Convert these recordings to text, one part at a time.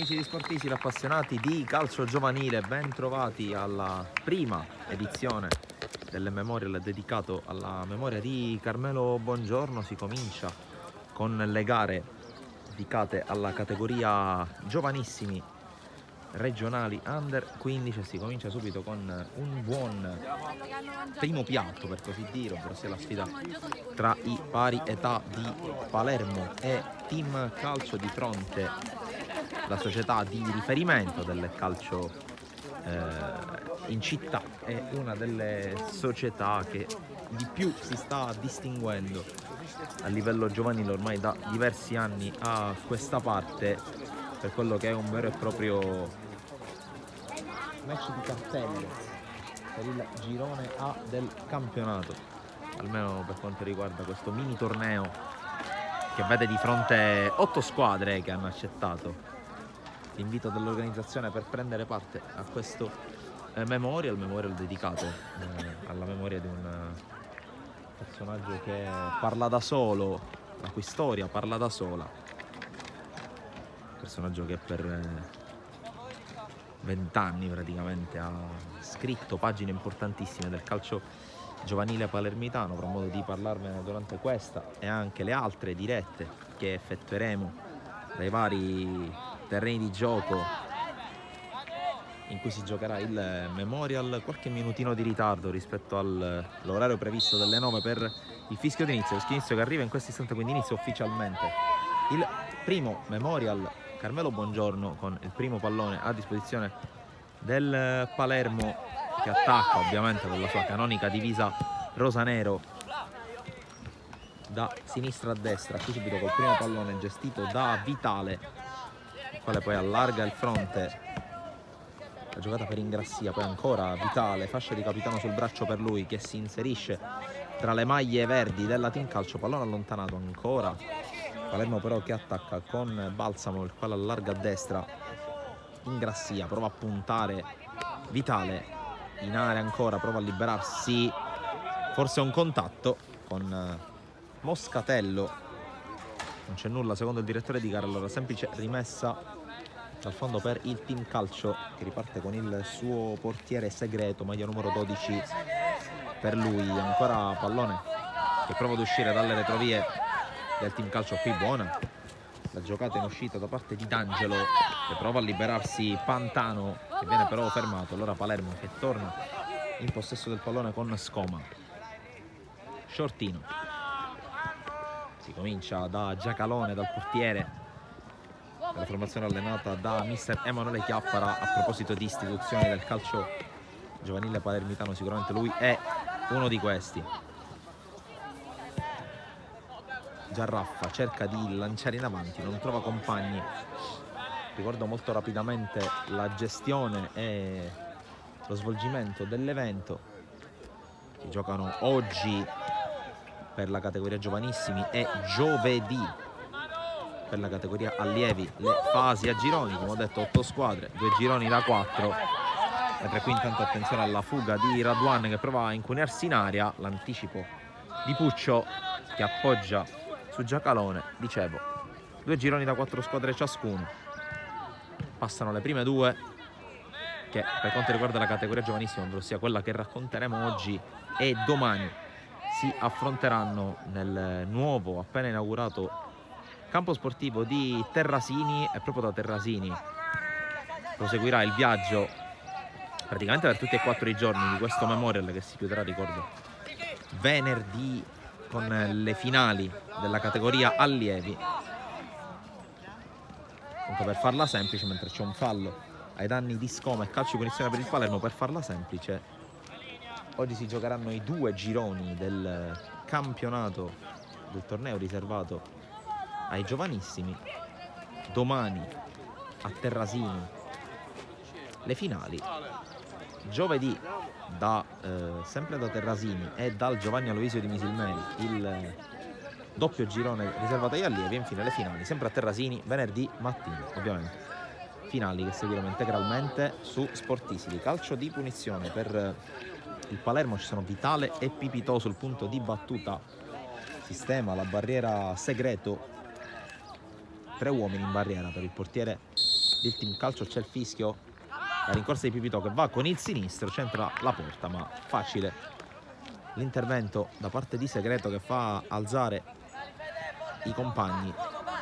amici di Sportisili, appassionati di calcio giovanile, ben trovati alla prima edizione del Memorial dedicato alla memoria di Carmelo Bongiorno. Si comincia con le gare dedicate alla categoria giovanissimi regionali under 15 e si comincia subito con un buon primo piatto, per così dire, ovvero sia la sfida tra i pari età di Palermo e Team Calcio. Di fronte la società di riferimento del calcio in città, è una delle società che di più si sta distinguendo a livello giovanile ormai da diversi anni a questa parte, per quello che è un vero e proprio match di cartelle per il girone A del campionato, almeno per quanto riguarda questo mini torneo che vede di fronte 8 squadre che hanno accettato l'invito dell'organizzazione per prendere parte a questo memorial dedicato alla memoria di un personaggio che parla da solo, la cui storia parla da sola. Personaggio che per 20 anni praticamente ha scritto pagine importantissime del calcio giovanile palermitano. Avrò modo di parlarvene durante questa e anche le altre dirette che effettueremo dai vari terreni di gioco in cui si giocherà il Memorial. Qualche minutino di ritardo rispetto all'orario previsto delle 9 per il fischio d'inizio. Il fischio d'inizio che arriva in questo istante, quindi inizia ufficialmente il primo Memorial Carmelo Bongiorno, con il primo pallone a disposizione del Palermo, che attacca ovviamente con la sua canonica divisa rosa-nero da sinistra a destra. Qui subito col primo pallone gestito da Vitale, il quale poi allarga il fronte. La giocata per Ingrassia, poi ancora Vitale, fascia di capitano sul braccio per lui, che si inserisce tra le maglie verdi della Team Calcio. Pallone allontanato ancora. Palermo però che attacca con Balsamo, il quale allarga a destra. Ingrassia prova a puntare Vitale in area ancora, prova a liberarsi, forse un contatto con Moscatello. Non c'è nulla secondo il direttore di gara, allora semplice rimessa dal fondo per il Team Calcio, che riparte con il suo portiere segreto, maglia numero 12 per lui. Ancora pallone che prova ad uscire dalle retrovie del Team Calcio. Qui buona la giocata in uscita da parte di D'Angelo, che prova a liberarsi Pantano, che viene però fermato. Allora Palermo che torna in possesso del pallone con Scoma. Shortino, si comincia da Giacalone, dal portiere della formazione allenata da mister Emanuele Chiappara. A proposito di istituzioni del calcio giovanile palermitano, sicuramente lui è uno di questi. Giarraffa cerca di lanciare in avanti, non trova compagni. Ricordo molto rapidamente la gestione e lo svolgimento dell'evento. Si giocano oggi per la categoria giovanissimi e giovedì per la categoria allievi le fasi a gironi. Come ho detto, 8 squadre, 2 gironi da 4. Mentre qui intanto attenzione alla fuga di Raduan, che prova a incunearsi in aria. L'anticipo di Puccio che appoggia su Giacalone. Dicevo, 2 gironi da 4 squadre ciascuno. Passano le prime 2 che per quanto riguarda la categoria giovanissima, ovvero sia quella che racconteremo oggi e domani, si affronteranno nel nuovo appena inaugurato campo sportivo di Terrasini, e proprio da Terrasini proseguirà il viaggio praticamente per tutti e 4 i giorni di questo Memorial, che si chiuderà, ricordo, venerdì con le finali della categoria allievi. Comunque, per farla semplice, mentre c'è un fallo ai danni di Scoma e calcio di punizione per il Palermo, per farla semplice, oggi si giocheranno i 2 gironi del campionato, del torneo riservato ai giovanissimi. Domani a Terrasini le finali. Giovedì sempre da Terrasini e dal Giovanni Aloisio di Misilmeri il doppio girone riservato agli allievi, e infine le finali sempre a Terrasini venerdì mattina, ovviamente finali che seguiremo integralmente su Sportisili. Calcio di punizione per il Palermo, ci sono Vitale e Pipitò sul punto di battuta, sistema la barriera segreto, 3 uomini in barriera per il portiere del team calcio c'è il fischio. La rincorsa di Pipitò che va con il sinistro, centra la porta, ma facile l'intervento da parte di Segreto che fa alzare i compagni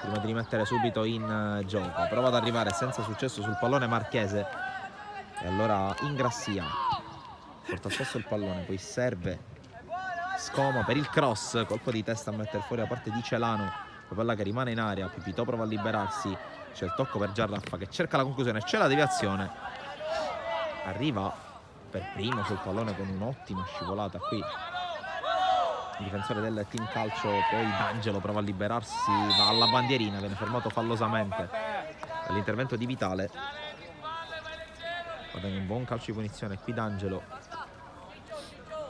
prima di rimettere subito in gioco. Prova ad arrivare senza successo sul pallone Marchese e allora Ingrassia porta spesso il pallone, poi serve Scoma per il cross, colpo di testa a mettere fuori da parte di Celano, poi palla che rimane in aria, Pipitò prova a liberarsi, c'è il tocco per Giarraffa che cerca la conclusione, c'è la deviazione, arriva per primo sul pallone con un'ottima scivolata qui il difensore del team calcio, poi D'Angelo prova a liberarsi, va alla bandierina, viene fermato fallosamente dall'intervento di Vitale. Va bene, un buon calcio di punizione qui D'Angelo.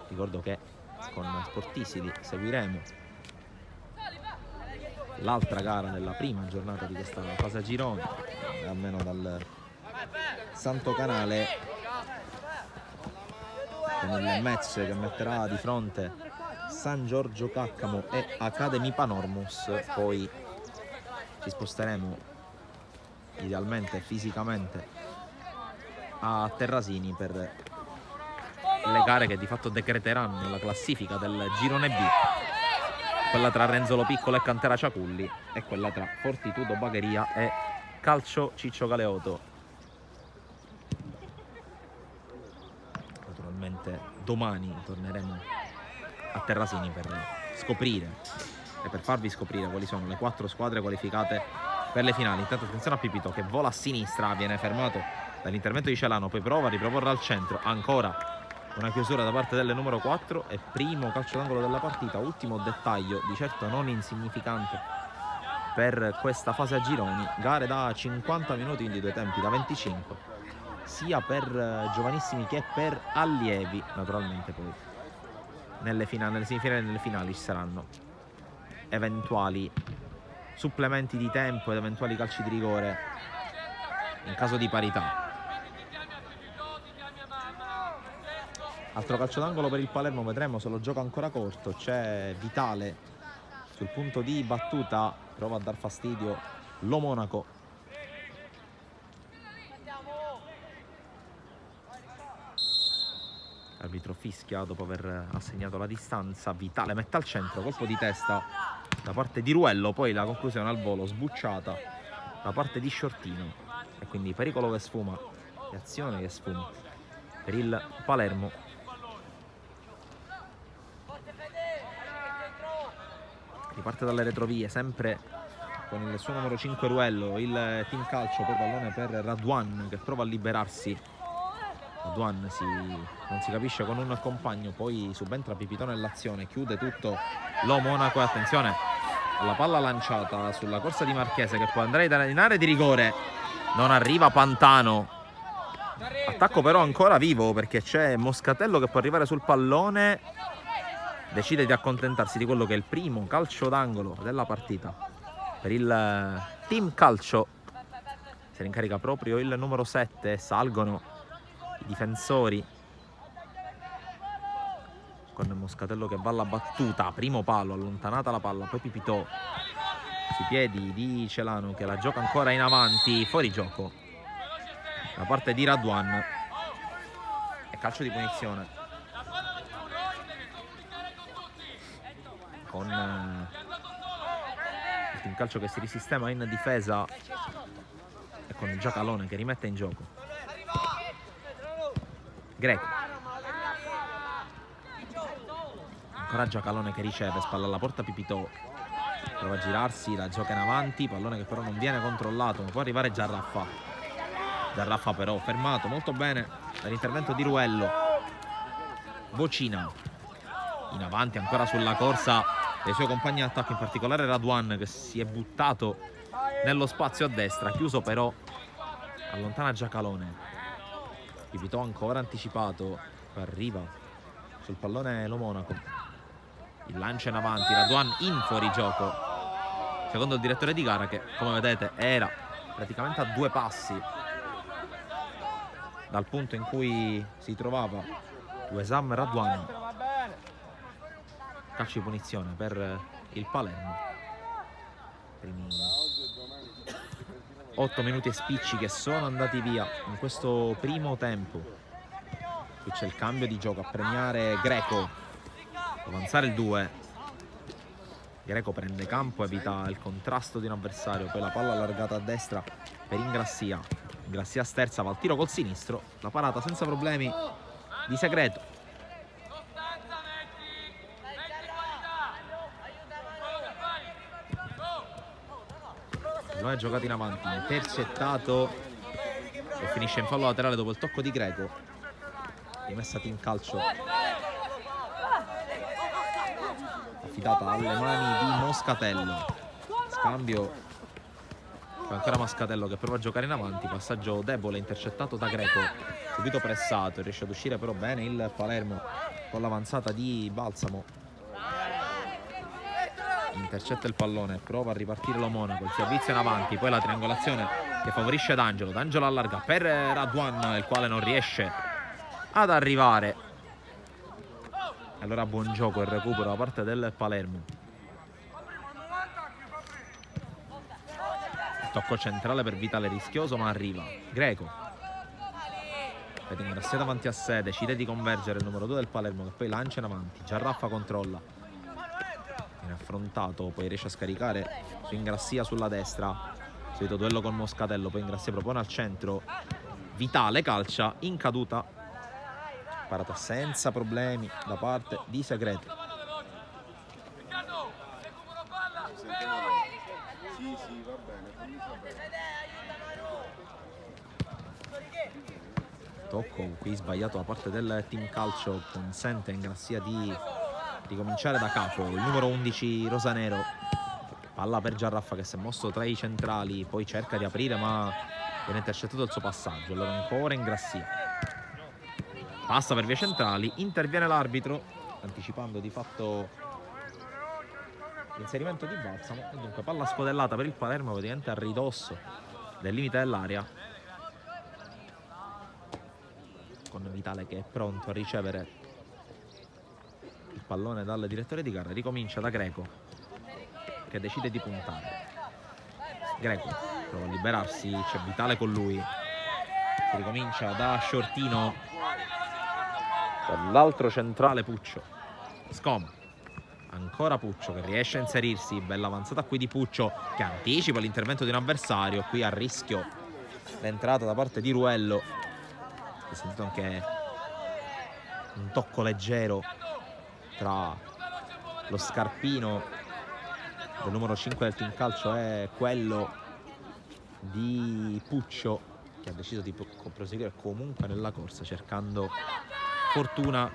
Ricordo che con Sportisili seguiremo l'altra gara della prima giornata di questa fase a gironi, almeno dal Santo Canale, con il match che metterà di fronte San Giorgio Caccamo e Academy Panormus. Poi ci sposteremo idealmente fisicamente a Terrasini per le gare che di fatto decreteranno la classifica del girone B, quella tra Renzolo Piccolo e Cantera Ciaculli e quella tra Fortitudo Bagheria e Calcio Ciccio Galeoto. Naturalmente domani torneremo a Terrasini per scoprire e per farvi scoprire quali sono le 4 squadre qualificate per le finali. Intanto attenzione a Pipitò che vola a sinistra, viene fermato dall'intervento di Celano, poi prova a riproporre al centro, ancora una chiusura da parte del numero 4 e primo calcio d'angolo della partita. Ultimo dettaglio, di certo non insignificante per questa fase a gironi, gare da 50 minuti, quindi due tempi da 25, sia per giovanissimi che per allievi. Naturalmente poi nelle semifinali e nelle finali ci saranno eventuali supplementi di tempo ed eventuali calci di rigore in caso di parità. Altro calcio d'angolo per il Palermo, vedremo se lo gioca ancora corto. C'è Vitale sul punto di battuta, prova a dar fastidio lo Monaco. Arbitro fischia dopo aver assegnato la distanza. Vitale mette al centro, colpo di testa da parte di Ruello, poi la conclusione al volo sbucciata da parte di Sciortino e quindi pericolo che sfuma e azione che sfuma per il Palermo. Riparte dalle retrovie sempre con il suo numero 5 Ruello, il team calcio, poi pallone per Radwan che prova a liberarsi. Radwan non si capisce con un compagno, poi subentra Pipitò nell'azione, chiude tutto lo Monaco e attenzione alla palla lanciata sulla corsa di Marchese che può andare in area di rigore, non arriva Pantano. Attacco però ancora vivo perché c'è Moscatello che può arrivare sul pallone, decide di accontentarsi di quello che è il primo calcio d'angolo della partita per il team calcio. Se ne incarica proprio il numero 7, salgono i difensori con Moscatello che va alla battuta, primo palo, allontanata la palla, poi Pipitò sui piedi di Celano che la gioca ancora in avanti, fuori gioco da parte di Radwan e calcio di punizione con il team calcio che si risistema in difesa e con Giacalone che rimette in gioco. Greco, ancora Giacalone che riceve, spalla alla porta Pipitò, prova a girarsi, la gioca in avanti, pallone che però non viene controllato, ma può arrivare Giarraffa però fermato molto bene dall'intervento di Ruello. Vocina in avanti ancora sulla corsa dei suoi compagni di attacco, in particolare Radwan che si è buttato nello spazio a destra, chiuso però, allontana Giacalone. Pipitò ancora anticipato, arriva sul pallone lo Monaco, il lancio in avanti, Radwan in fuorigioco secondo il direttore di gara che come vedete era praticamente a 2 passi dal punto in cui si trovava Wesam Radwan. Calcio di punizione per il Palermo, primi 8 minuti e spicci che sono andati via in questo primo tempo. Qui c'è il cambio di gioco a premiare Greco, avanzare il 2. Greco prende campo, evita il contrasto di un avversario, poi la palla allargata a destra per Ingrassia. Ingrassia sterza, va al tiro col sinistro, la parata senza problemi di Segreto. Lo è giocato in avanti, intercettato e finisce in fallo laterale dopo il tocco di Greco. Rimessa team calcio affidata alle mani di Moscatello. Scambio, poi ancora Moscatello che prova a giocare in avanti, passaggio debole, intercettato da Greco, subito pressato, riesce ad uscire però bene il Palermo con l'avanzata di Balsamo. Intercetta il pallone, prova a ripartire lo Monaco, il servizio in avanti, poi la triangolazione che favorisce D'Angelo. D'Angelo allarga per Radwan, il quale non riesce ad arrivare. Allora buon gioco, il recupero da parte del Palermo. Tocco centrale per Vitale, rischioso ma arriva. Greco vede Ingrassia davanti a sé, decide di convergere il numero 2 del Palermo che poi lancia in avanti. Giarraffa controlla, affrontato, poi riesce a scaricare su Ingrassia sulla destra, solito duello con Moscatello, poi Ingrassia propone al centro, Vitale calcia in caduta, parata senza problemi da parte di Segreto. Tocco qui sbagliato da parte del team calcio, consente a Ingrassia di ricominciare da capo. Il numero 11 rosanero, palla per Giarraffa che si è mosso tra i centrali, poi cerca di aprire ma viene intercettato il suo passaggio. Allora ancora Ingrassia, passa per via centrali, interviene l'arbitro anticipando di fatto l'inserimento di Balsamo e dunque palla spadellata per il Palermo, praticamente a ridosso del limite dell'area, con Vitale che è pronto a ricevere il pallone dal direttore di gara. Ricomincia da Greco che decide di puntare. Greco prova a liberarsi, c'è Vitale con lui, si ricomincia da Shortino per l'altro centrale Puccio. Scoma, ancora Puccio che riesce a inserirsi, bella avanzata qui di Puccio che anticipa l'intervento di un avversario, qui a rischio l'entrata da parte di Ruello. Ho sentito anche un tocco leggero tra lo scarpino del numero 5 del team calcio e quello di Puccio, che ha deciso di proseguire comunque nella corsa cercando fortuna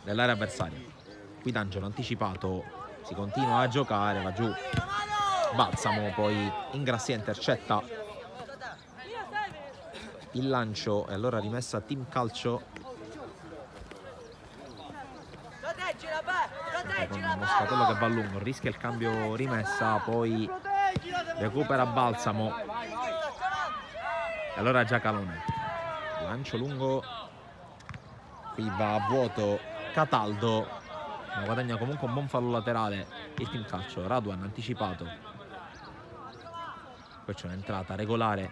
nell'area avversaria. Qui D'Angelo anticipato, si continua a giocare, va giù Balsamo, poi Ingrassia intercetta il lancio e allora rimessa a team calcio con Moscatello che va a lungo, rischia il cambio rimessa, poi recupera Balsamo e allora Giacalone, lancio lungo, qui va a vuoto Cataldo, ma guadagna comunque un buon fallo laterale il team calcio. Radwan anticipato, poi c'è un'entrata regolare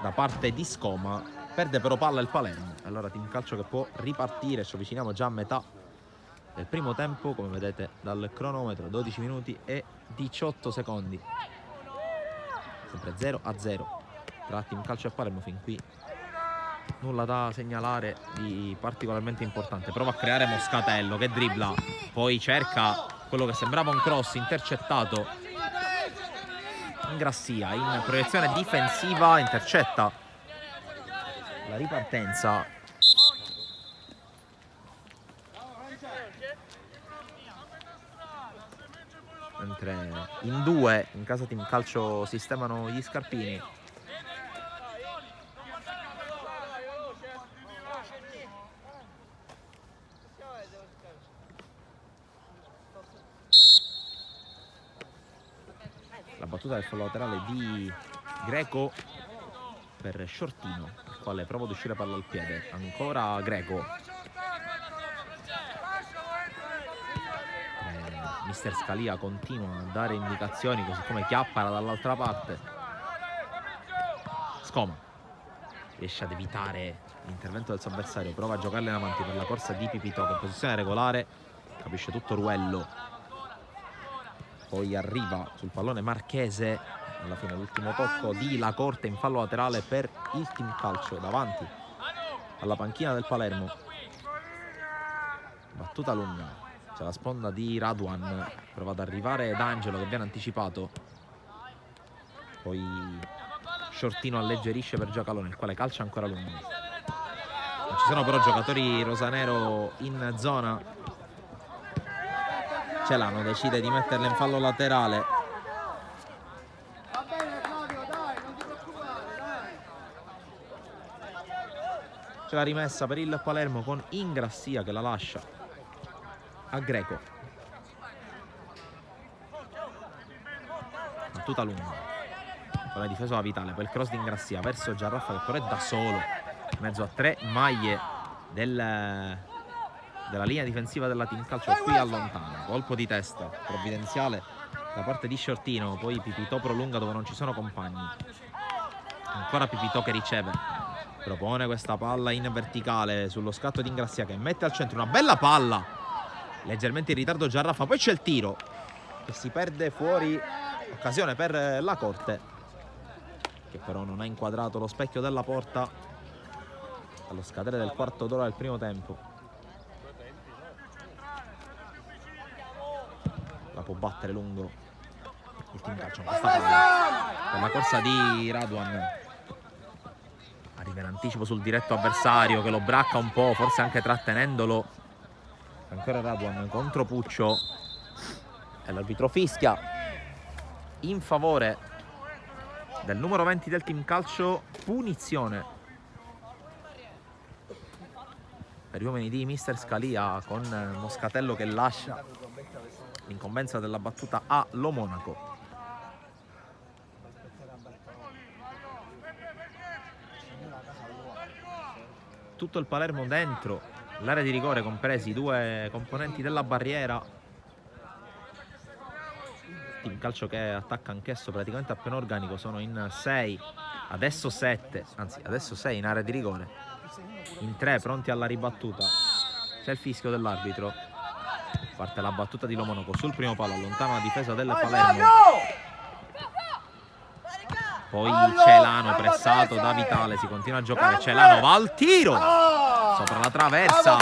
da parte di Scoma, perde però palla il Palermo. Allora team calcio che può ripartire, ci avviciniamo già a metà del primo tempo, come vedete dal cronometro, 12 minuti e 18 secondi. Sempre 0-0 tra team calcio e Palermo fin qui. Nulla da segnalare di particolarmente importante. Prova a creare Moscatello che dribbla, poi cerca quello che sembrava un cross intercettato. Ingrassia in proiezione difensiva, intercetta la ripartenza. Mentre in due in casa team calcio sistemano gli scarpini. La battuta del fallo laterale di Greco per Shortino, il quale prova ad uscire palla al piede. Ancora Greco. Mister Scalia continua a dare indicazioni, così come Chiappara dall'altra parte. Scoma riesce ad evitare l'intervento del suo avversario, prova a giocarle in avanti per la corsa di Pipitò, che in posizione regolare capisce tutto Ruello. Poi arriva sul pallone Marchese, alla fine l'ultimo tocco di La Corte in fallo laterale per il Team Calcio davanti alla panchina del Palermo. Battuta lunga, c'è la sponda di Raduan, prova ad arrivare D'Angelo che viene anticipato, poi Shortino alleggerisce per Giacalone, il quale calcia ancora lungo. Non ci sono però giocatori rosanero in zona. Celano decide di metterla in fallo laterale. Va bene Flavio, dai, non ti preoccupare, dai. C'è la rimessa per il Palermo con Ingrassia che la lascia a Greco. Battuta lunga con la difesa Vitale, poi il cross di Ingrassia verso Giarraffa che però è da solo in mezzo a 3 maglie della linea difensiva della Team Calcio, qui allontana, colpo di testa provvidenziale da parte di Shortino, poi Pipitò prolunga dove non ci sono compagni, ancora Pipitò che riceve, propone questa palla in verticale sullo scatto di Ingrassia che mette al centro una bella palla, leggermente in ritardo Giarraffa, poi c'è il tiro che si perde fuori, occasione per La Corte che però non ha inquadrato lo specchio della porta allo scadere del quarto d'ora del primo tempo. La può battere lungo il Team Calcio, questa palla per la corsa di Raduan, arriva in anticipo sul diretto avversario che lo bracca un po', forse anche trattenendolo. Ancora Raduan contro Puccio e l'arbitro fischia in favore del numero 20 del Team Calcio, punizione per gli uomini di Mister Scalia, con Moscatello che lascia l'incombenza della battuta a Lo Monaco. Tutto il Palermo dentro l'area di rigore, compresi i 2 componenti della barriera. Team Calcio che attacca anch'esso praticamente a pieno organico, sono in 6, adesso 7, anzi adesso 6 in area di rigore, in 3 pronti alla ribattuta. C'è il fischio dell'arbitro, parte la battuta di Lo Monaco sul primo palo, allontana la difesa del Palermo, poi Celano pressato da Vitale, si continua a giocare, Celano va al tiro sopra la traversa,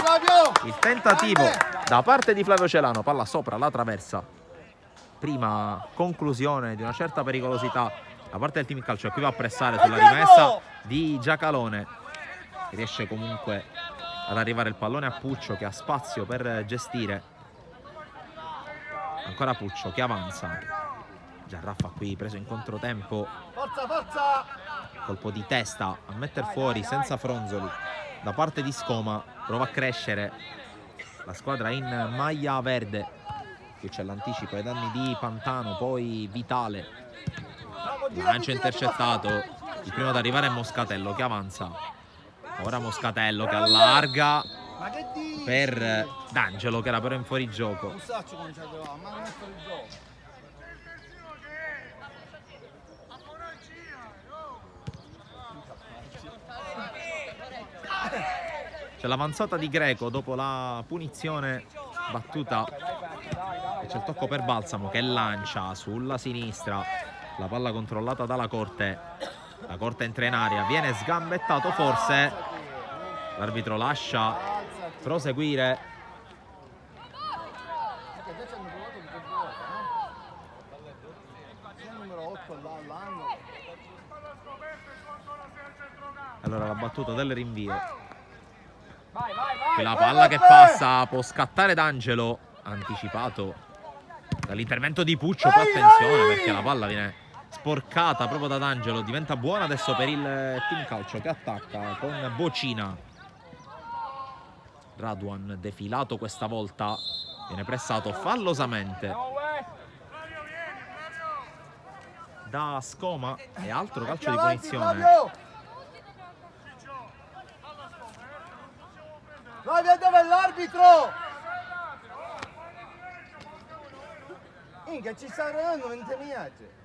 il tentativo da parte di Flavio Celano, palla sopra la traversa, prima conclusione di una certa pericolosità da parte del Team Calcio, e qui va a pressare sulla rimessa di Giacalone, riesce comunque ad arrivare il pallone a Puccio che ha spazio per gestire, ancora Puccio che avanza, Giarraffa qui preso in controtempo, Forza, forza! colpo di testa a metter fuori senza fronzoli da parte di Scoma, prova a crescere la squadra in maglia verde. Qui c'è l'anticipo ai danni di Pantano, poi Vitale, lancio intercettato, il primo ad arrivare è Moscatello che avanza, ora Moscatello che allarga per D'Angelo che era però in fuorigioco. C'è l'avanzata di Greco dopo la punizione battuta, e c'è il tocco per Balsamo che lancia sulla sinistra, la palla controllata dalla Corte, La Corte entra in aria, viene sgambettato forse, l'arbitro lascia proseguire. Allora la battuta del rinvio, qui la palla che passa, può scattare D'Angelo, anticipato dall'intervento di Puccio, poi attenzione perché la palla viene sporcata proprio da D'Angelo, diventa buona adesso per il Team Calcio che attacca con Bocina. Raduan defilato questa volta, viene pressato fallosamente da Scoma e altro calcio di punizione. Vai, dove è l'arbitro? Minchia, ci sta rodando 20 minuti.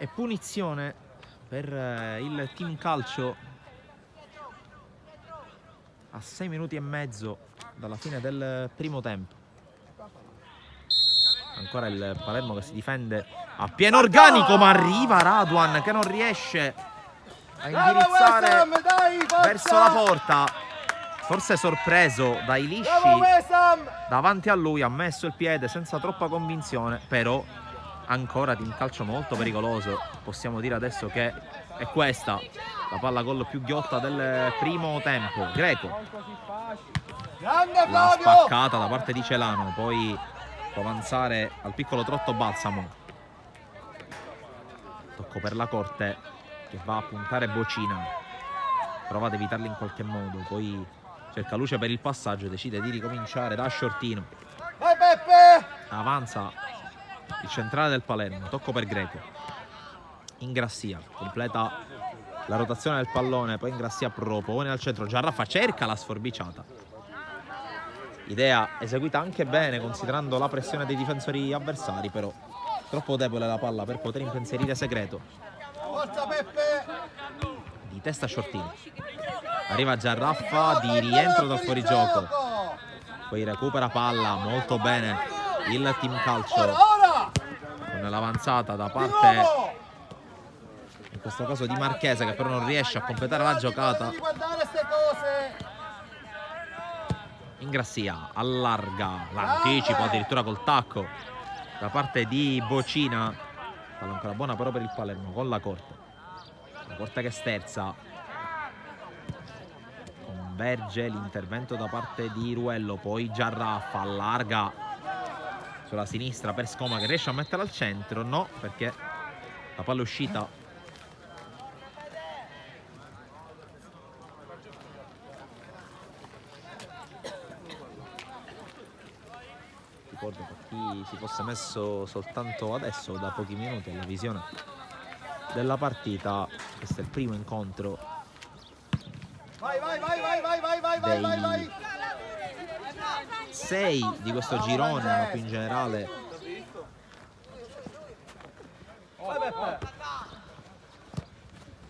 E punizione per il team calcio a 6 minuti e mezzo dalla fine del primo tempo. Ancora il Palermo che si difende a pieno organico, ma arriva Raduan che non riesce a indirizzare verso la porta. Forse sorpreso dai lisci davanti a lui, ha messo il piede senza troppa convinzione, però ancora team calcio molto pericoloso. Possiamo dire adesso che è questa la palla gol più ghiotta del primo tempo. Greco l'ha spaccata da parte di Celano, poi può avanzare al piccolo trotto Balsamo. Tocco per la Corte che va a puntare Bocina, prova ad evitarli in qualche modo, poi cerca luce per il passaggio e decide di ricominciare da Shortino. Vai Peppe! Avanza il centrale del Palermo, tocco per Greco. Ingrassia completa la rotazione del pallone, poi Ingrassia propone al centro, Giarraffa cerca la sforbiciata, idea eseguita anche bene considerando la pressione dei difensori avversari, però troppo debole la palla per poter impensierire Segreto. Forza Peppe! Di testa Shortino, arriva Giarraffa di rientro dal fuorigioco, poi recupera palla molto bene il team calcio con l'avanzata da parte in questo caso di Marchese, che però non riesce a completare la giocata. Ingrassia allarga, l'anticipo addirittura col tacco da parte di Bocina. Palla ancora buona però per il Palermo con la Corte. La Corte che sterza, converge l'intervento da parte di Ruello, poi Giarraffa allarga sulla sinistra per Scoma che riesce a metterla al centro, no, perché la palla è uscita. Ricordo per chi si fosse messo soltanto adesso da pochi minuti alla visione della partita, questo è il primo incontro dei 6 di questo girone, ma più in generale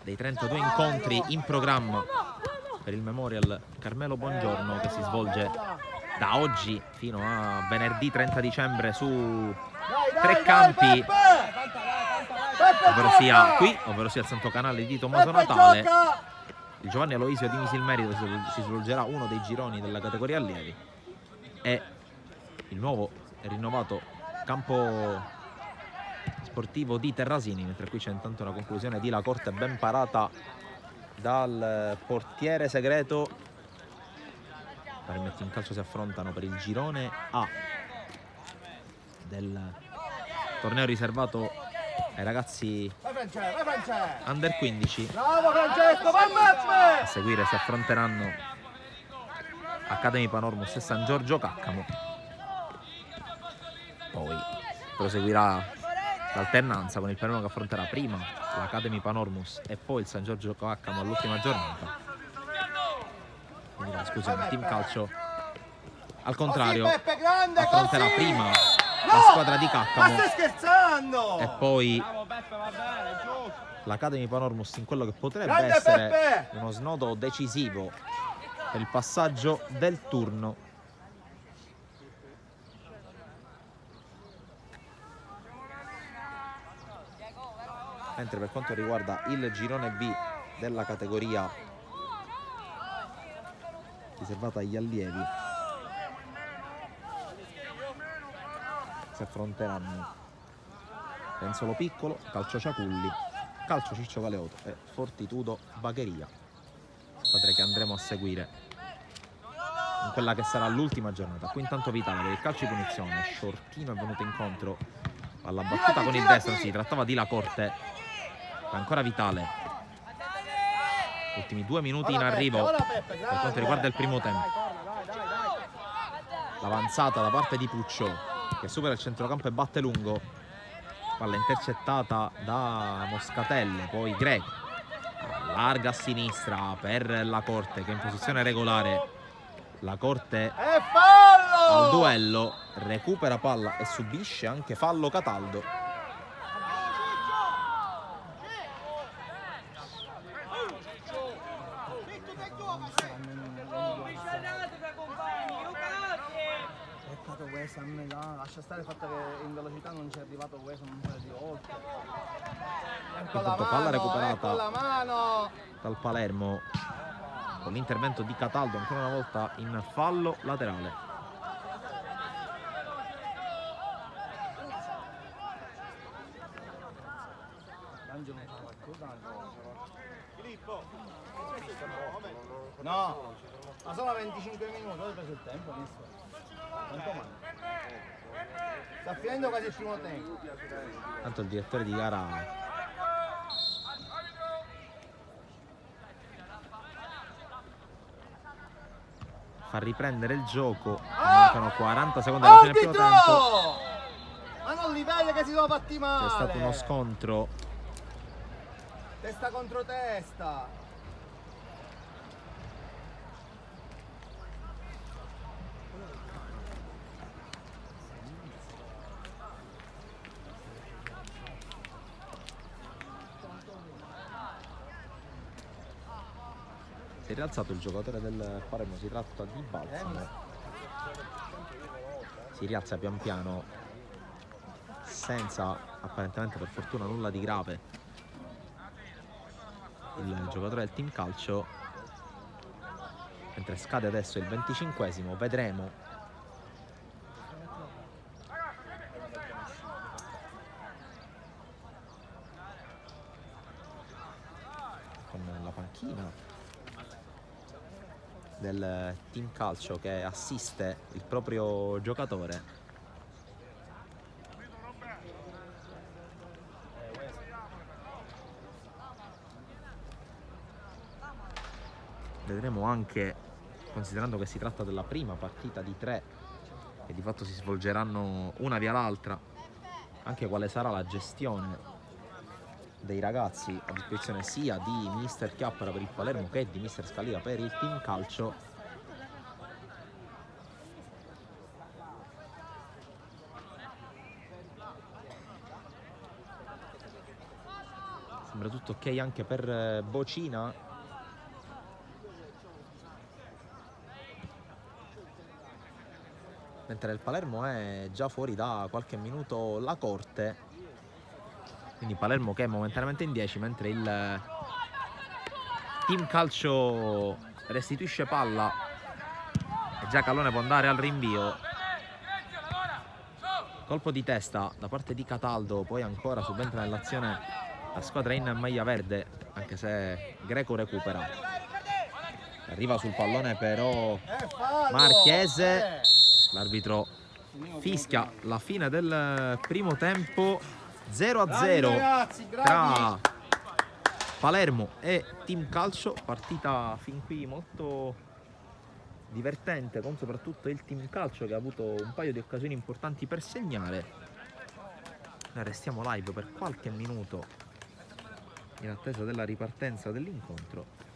dei 32 incontri in programma per il Memorial Carmelo Bongiorno, che si svolge da oggi fino a venerdì 30 dicembre su 3 campi, ovvero sia qui, ovvero sia il Santo Canale di Tommaso Natale, il Giovanni Aloisio di Misilmerito si svolgerà uno dei gironi della categoria allievi, e il nuovo e rinnovato campo sportivo di Terrasini, mentre qui c'è intanto una conclusione di La Corte ben parata dal portiere Segreto. Palermo in calcio si affrontano per il girone A del torneo riservato ai ragazzi under 15. Bravo Francesco, vai Mappe! A seguire si affronteranno Academy Panormus e San Giorgio Caccamo. Poi proseguirà l'alternanza con il Palermo che affronterà prima l'Academy Panormus e poi il San Giorgio Caccamo all'ultima giornata. Quindi scusami, il team calcio al contrario affronterà prima la squadra di Caccamo, ma stai scherzando? e poi l'Academy Panormus in quello che potrebbe essere uno snodo decisivo per il passaggio del turno. Mentre per quanto riguarda il girone B della categoria riservata agli allievi, si affronteranno Penzolo Piccolo, Calcio Ciaculli, Calcio Ciccio Galeoto e Fortitudo Bagheria, squadre che andremo a seguire in quella che sarà l'ultima giornata. Qui intanto Vitale per il calcio di punizione, Shortino è venuto incontro alla battuta con il destro, si trattava di La Corte, ma ancora Vitale. Ultimi 2 minuti in arrivo per quanto riguarda il primo tempo. L'avanzata da parte di Puccio che supera il centrocampo e batte lungo, palla intercettata da Moscatello, poi Greco larga a sinistra per la Corte che è in posizione regolare. La Corte E fallo! al duello, recupera palla e subisce anche fallo Cataldo. Peccato Wesam là, lascia stare il fatto che in velocità non ci è arrivato Wesam un paio di volte. Intanto palla recuperata con la mano! dal Palermo con l'intervento di Cataldo ancora una volta in fallo laterale. D'Angelo fa qualcosa? Filippo! No! Ma sono 25 minuti, ho preso il tempo, mister. Quanto manca? Sta finendo quasi il primo tempo. Tanto il direttore di gara fa riprendere il gioco. Mancano 40 secondi alla fine del primo tempo. Ma non li vede che si sono fatti male! C'è stato uno scontro. Testa contro testa! Si è rialzato il giocatore del Palermo, si tratta di Balsamo. Si rialza pian piano senza apparentemente per fortuna nulla di grave il giocatore del team calcio, mentre scade adesso il 25esimo. Vedremo con la panchina del team calcio che assiste il proprio giocatore. Vedremo anche, considerando che si tratta della prima partita di 3 che di fatto si svolgeranno una via l'altra, anche quale sarà la gestione dei ragazzi a disposizione sia di mister Chiappara per il Palermo che di mister Scalira per il team calcio. Sembra tutto ok anche per Bocina. Mentre il Palermo è già fuori da qualche minuto la Corte. Quindi Palermo che è momentaneamente in 10, mentre il team calcio restituisce palla e già Callone può andare al rinvio. Colpo di testa da parte di Cataldo, poi ancora subentra nell'azione la squadra in maglia verde, anche se Greco recupera. Arriva sul pallone però Marchese. L'arbitro fischia la fine del primo tempo. 0-0 tra Palermo e team calcio, partita fin qui molto divertente, con soprattutto il team calcio che ha avuto un paio di occasioni importanti per segnare. Noi restiamo live per qualche minuto in attesa della ripartenza dell'incontro.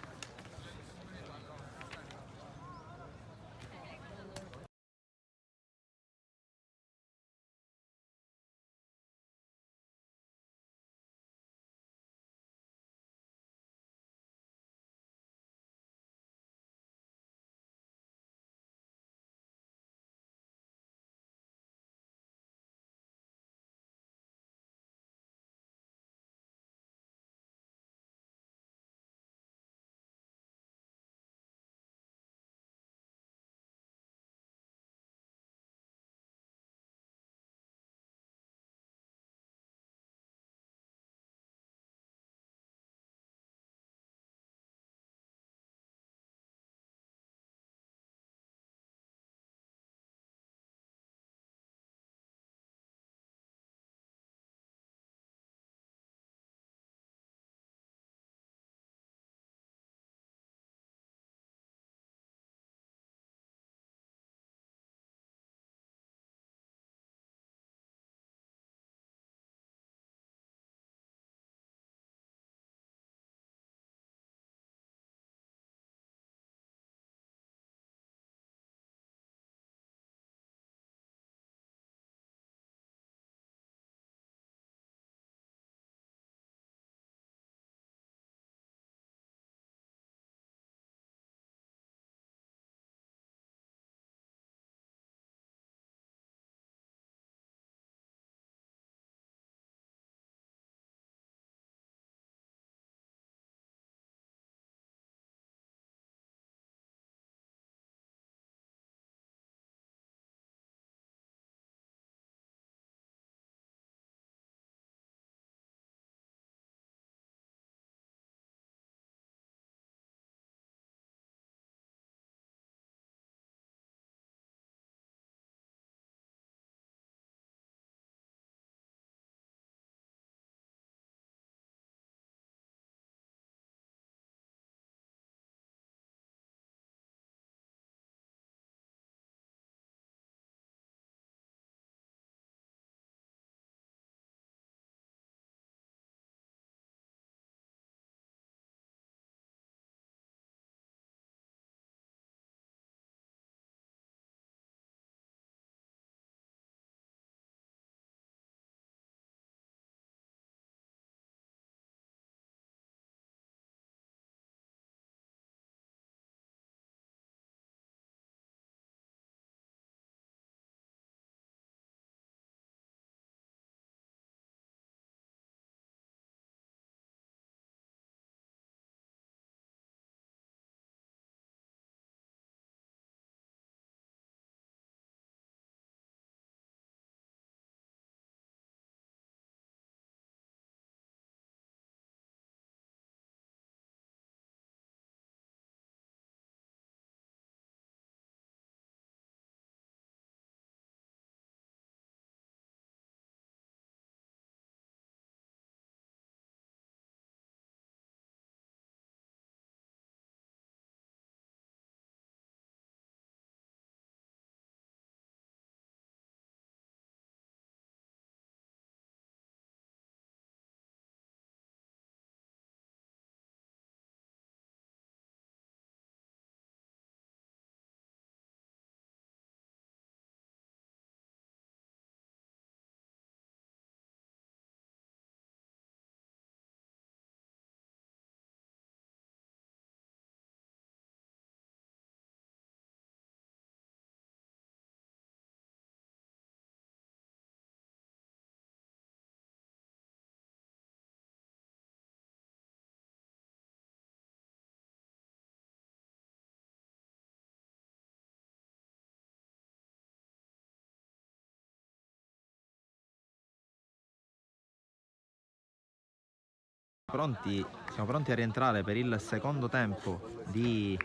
siamo pronti a rientrare per il secondo tempo di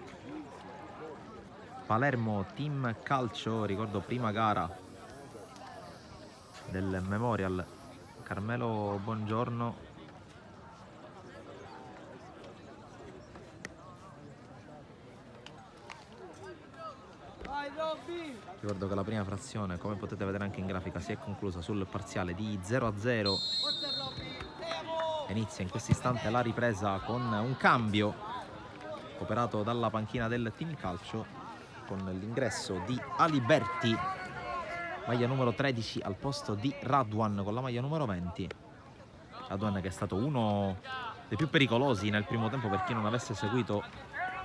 Palermo Team Calcio, ricordo prima gara del Memorial. Carmelo Buongiorno. Ricordo che la prima frazione, come potete vedere anche in grafica, si è conclusa sul parziale di 0-0. Inizia in questo istante la ripresa con un cambio operato dalla panchina del Team Calcio, con l'ingresso di Aliberti, maglia numero 13, al posto di Radwan con la maglia numero 20. Radwan che è stato uno dei più pericolosi nel primo tempo, per chi non avesse seguito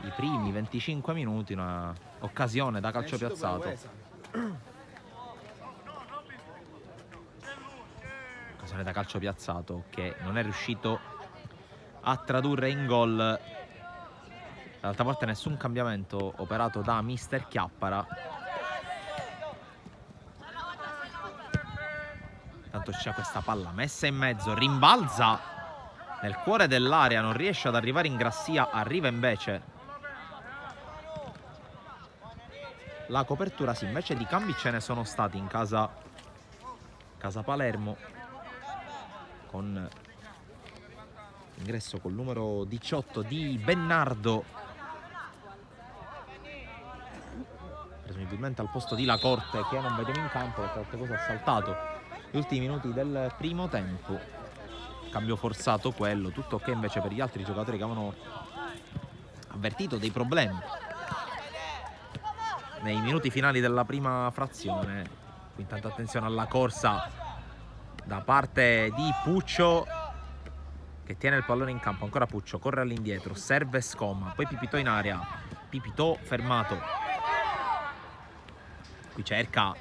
i primi 25 minuti, una occasione da calcio piazzato. Occasione da calcio piazzato che non è riuscito a tradurre in gol. Dall'altra parte nessun cambiamento operato da mister Chiappara. Tanto c'è questa palla messa in mezzo, rimbalza nel cuore dell'area, non riesce ad arrivare in Grassia, arriva invece la copertura. Sì, invece di cambi ce ne sono stati in casa Palermo, con ingresso col numero 18 di Bennardo, presumibilmente al posto di Lacorte, che non vediamo in campo perché altre cose ha saltato gli ultimi minuti del primo tempo. Cambio forzato quello, tutto ok invece per gli altri giocatori che avevano avvertito dei problemi nei minuti finali della prima frazione. Qui intanto attenzione alla corsa da parte di Puccio, che tiene il pallone in campo. Ancora Puccio, corre all'indietro, serve Scoma, poi Pipitò in area, Pipitò fermato. Qui cerca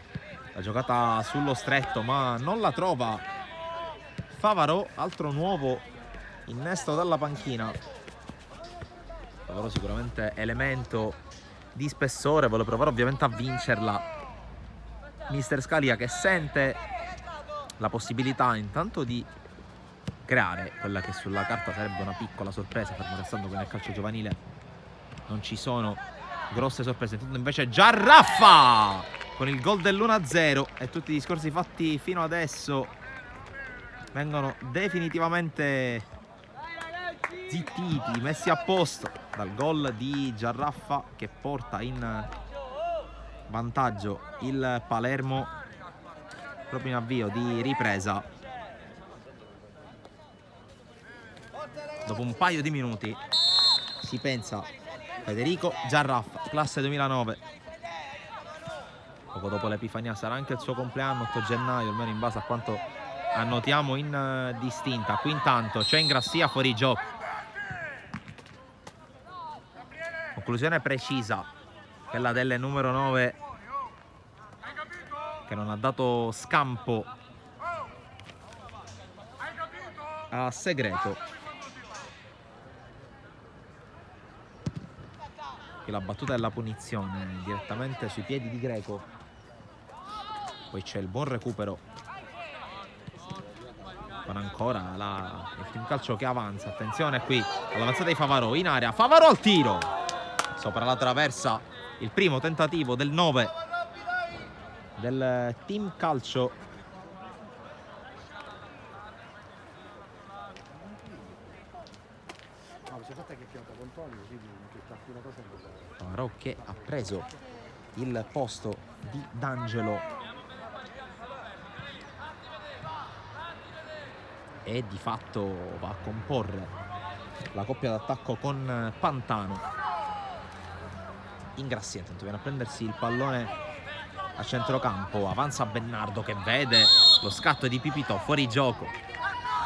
la giocata sullo stretto ma non la trova Favarò, altro nuovo innesto dalla panchina. Favarò sicuramente elemento di spessore, vuole provare ovviamente a vincerla mister Scalia, che sente la possibilità intanto di creare quella che sulla carta sarebbe una piccola sorpresa, fermo restando che nel calcio giovanile non ci sono grosse sorprese. Intanto invece Giarraffa con il gol dell'1-0, e tutti i discorsi fatti fino adesso vengono definitivamente zittiti, messi a posto dal gol di Giarraffa, che porta in vantaggio il Palermo proprio in avvio di ripresa. Dopo un paio di minuti si pensa Federico Giarraffa, classe 2009. Poco dopo l'Epifania sarà anche il suo compleanno, 8 gennaio, almeno in base a quanto annotiamo in distinta. Qui intanto c'è Ingrassia fuori gioco. Conclusione precisa, quella del numero 9, che non ha dato scampo a Segreto. Qui la battuta della punizione direttamente sui piedi di Greco. Poi c'è il buon recupero con ancora il Team Calcio che avanza. Attenzione qui all'avanzata di Favarò in area, Favarò al tiro sopra la traversa, il primo tentativo del 9 del Team Calcio. Favarò che ha preso il posto di D'Angelo e di fatto va a comporre la coppia d'attacco con Pantano. Ingrassia intanto viene a prendersi il pallone a centrocampo, avanza Bennardo che vede lo scatto di Pipitò, fuori gioco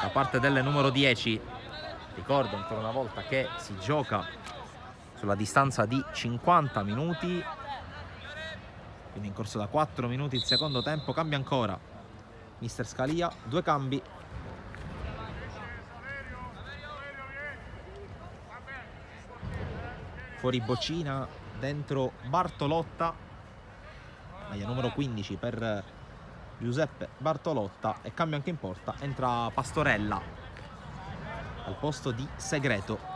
da parte del numero 10. Ricordo ancora una volta che si gioca sulla distanza di 50 minuti, quindi in corso da 4 minuti il secondo tempo. Cambia ancora mister Scalia, 2 cambi. Fuori Bocina, dentro Bartolotta, maglia numero 15 per Giuseppe Bartolotta, e cambia anche in porta, entra Pastorella. al posto di Segreto.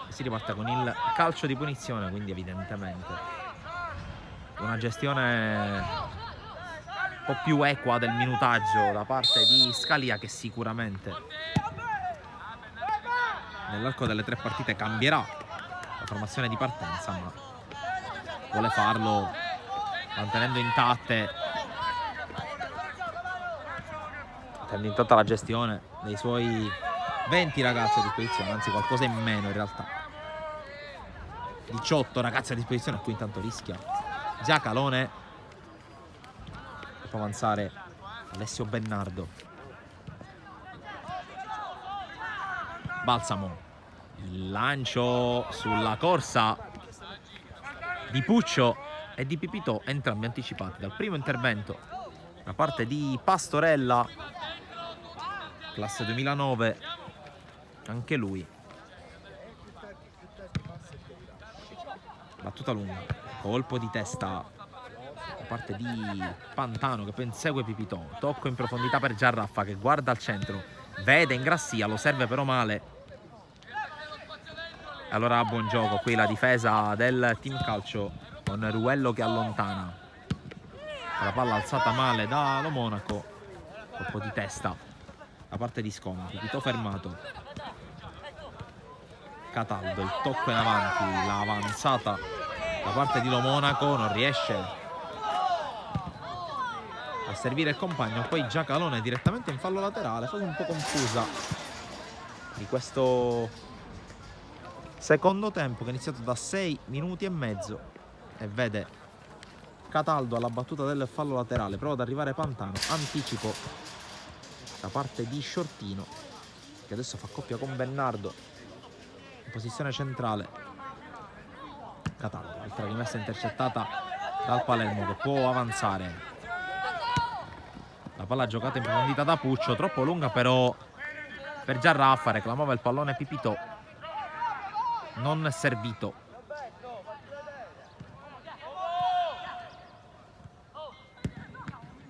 Si riparte con il calcio di punizione, quindi evidentemente una gestione un po' più equa del minutaggio da parte di Scalia, che sicuramente nell'arco delle 3 partite cambierà la formazione di partenza, ma vuole farlo mantenendo intatta la gestione dei suoi 20 ragazzi a disposizione, anzi qualcosa in meno in realtà. 18 ragazzi a disposizione, a cui intanto rischia Giacalone. Può avanzare Alessio Bernardo. Balsamo, il lancio sulla corsa di Puccio e di Pipitò, entrambi anticipati dal primo intervento da parte di Pastorella, classe 2009, anche lui. Battuta lunga, colpo di testa da parte di Pantano che poi insegue Pipitò, tocco in profondità per Giarraffa che guarda al centro, vede Ingrassia, lo serve però male. Allora buon gioco qui la difesa del Team Calcio con Ruello che allontana, la palla alzata male da Lo Monaco, colpo di testa da parte di Scoma, Pipitò fermato. Cataldo, il tocco in avanti, l'avanzata da parte di Lo Monaco, non riesce a servire il compagno, poi Giacalone direttamente in fallo laterale, fase un po' confusa di questo secondo tempo che è iniziato da 6 minuti e mezzo e vede Cataldo alla battuta del fallo laterale, prova ad arrivare Pantano, anticipo da parte di Shortino che adesso fa coppia con Bernardo in posizione centrale. Cataldo, altra rimessa intercettata dal Palermo che può avanzare. La palla giocata in profondità da Puccio, troppo lunga però per Giarraffa, reclamava il pallone Pipitò, non servito.